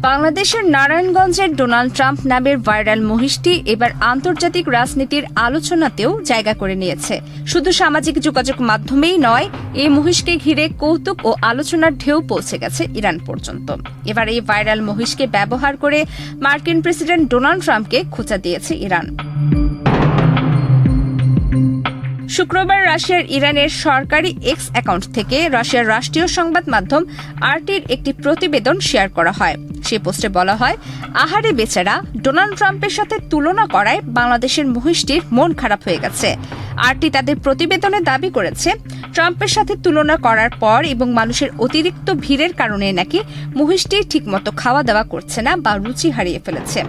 বাংলাদেশের নারায়ণগঞ্জের Donald Trump নামের ভাইরাল মহিষটি এবার আন্তর্জাতিক রাজনীতির আলোচনাতেও জায়গা করে নিয়েছে। শুধু সামাজিক যোগাযোগ মাধ্যমেই নয়, এই মহিষকে ঘিরে কৌতুক ও আলোচনার ঢেউ পৌঁছে গেছে ইরান পর্যন্ত। এবার এই ভাইরাল মহিষকে ব্যবহার করে মার্কিন প্রেসিডেন্ট ডোনাল্ড ট্রাম্পকে খোঁচা দিয়েছে ইরান। শুক্রবার রাশিয়ার ইরানের সরকারি এক্স অ্যাকাউন্ট থেকে রাশিয়ার রাষ্ট্রীয় সংবাদ মাধ্যম আরটির একটি প্রতিবেদন শেয়ার করা হয়। সে পোস্টে বলা হয়, আহারে বেচারা, ডোনাল্ড ট্রাম্পের সাথে তুলনা করায় বাংলাদেশের মহিষটির মন খারাপ হয়ে গেছে। আরটি তাদের প্রতিবেদনে দাবি করেছে, ট্রাম্পের সাথে তুলনা করার পর এবং মানুষের অতিরিক্ত ভিড়ের কারণে নাকি মহিষটি ঠিকমতো খাওয়া দাওয়া করছে না বা রুচি হারিয়ে ফেলেছে।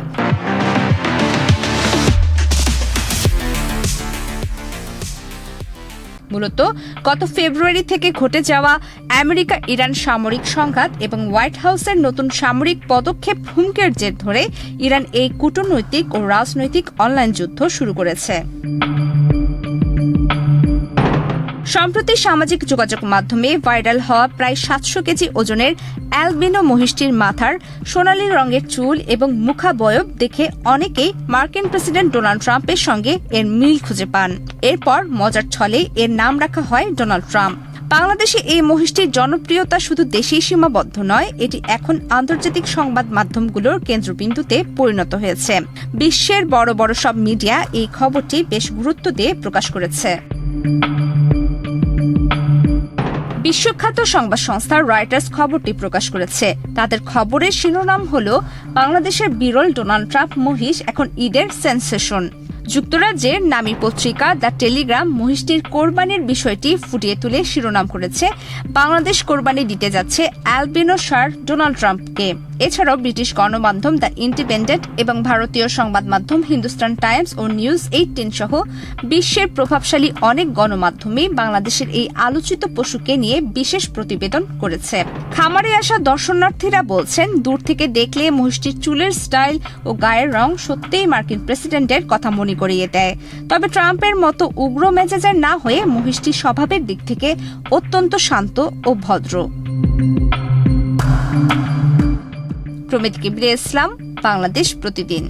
মূলত গত ফেব্রুয়ারি থেকে ঘটে যাওয়া আমেরিকা ইরান সামরিক সংঘাত এবং হোয়াইট হাউসের নতুন সামরিক পদক্ষেপ হুমকির জের ধরে ইরান এই কূটনৈতিক ও রাজনৈতিক অনলাইন যুদ্ধ শুরু করেছে। সম্প্রতি সামাজিক যোগাযোগ মাধ্যমে ভাইরাল হওয়া প্রায় 700 কেজি ওজনের অ্যালবিনো মহিষটির মাথার সোনালী রঙের চুল এবং মুখাবয়ব দেখে অনেকেই মার্কিন প্রেসিডেন্ট ডোনাল্ড ট্রাম্পের সঙ্গে এর মিল খুঁজে পান। এরপর মজার ছলে এর নাম রাখা হয় ডোনাল্ড ট্রাম্প। বাংলাদেশে এই মহিষটির জনপ্রিয়তা শুধু দেশেই সীমাবদ্ধ নয়, এটি এখন আন্তর্জাতিক সংবাদ মাধ্যমগুলোর কেন্দ্রবিন্দুতে পরিণত হয়েছে। বিশ্বের বড় বড় সব মিডিয়া এই খবরটি বেশ গুরুত্ব দিয়ে প্রকাশ করেছে। বিশ্বখ্যাত সংবাদ সংস্থা রয়টার্স খবরটি প্রকাশ করেছে। তাদের খবরের শিরোনাম হল, বাংলাদেশের বিরল ডোনাল্ড ট্রাম্প মহিষ এখন ঈদের সেন্সেশন। যুক্তরাজ্যের নামী পত্রিকা দ্য টেলিগ্রাম মহিষটির কোরবানির বিষয়টি ফুটিয়ে তুলে শিরোনাম করেছে, বাংলাদেশ কোরবানি দিতে যাচ্ছে অ্যালবিনো ষাঁড় ডোনাল্ড ট্রাম্পকে। এছাড়াও ব্রিটিশ গণমাধ্যম দ্য ইন্ডিপেন্ডেন্ট এবং ভারতীয় সংবাদ মাধ্যম হিন্দুস্তান টাইমস ও নিউজ 18 সহ বিশ্বের প্রভাবশালী অনেক গণমাধ্যমে বাংলাদেশের এই আলোচিত পশুকে নিয়ে বিশেষ প্রতিবেদন করেছে। খামারে আসা দর্শনার্থীরা বলছেন, দূর থেকে দেখলে মহিষটির চুলের স্টাইল ও গায়ের রং সত্যিই মার্কিন প্রেসিডেন্টের কথা মনে করিয়ে দেয়। তবে ট্রাম্পের মতো উগ্র মেজাজের না হয়ে মহিষটি স্বভাবের দিক থেকে অত্যন্ত শান্ত ও ভদ্র। প্রমিত কিবরিয়া ইসলাম, বাংলাদেশ প্রতিদিন।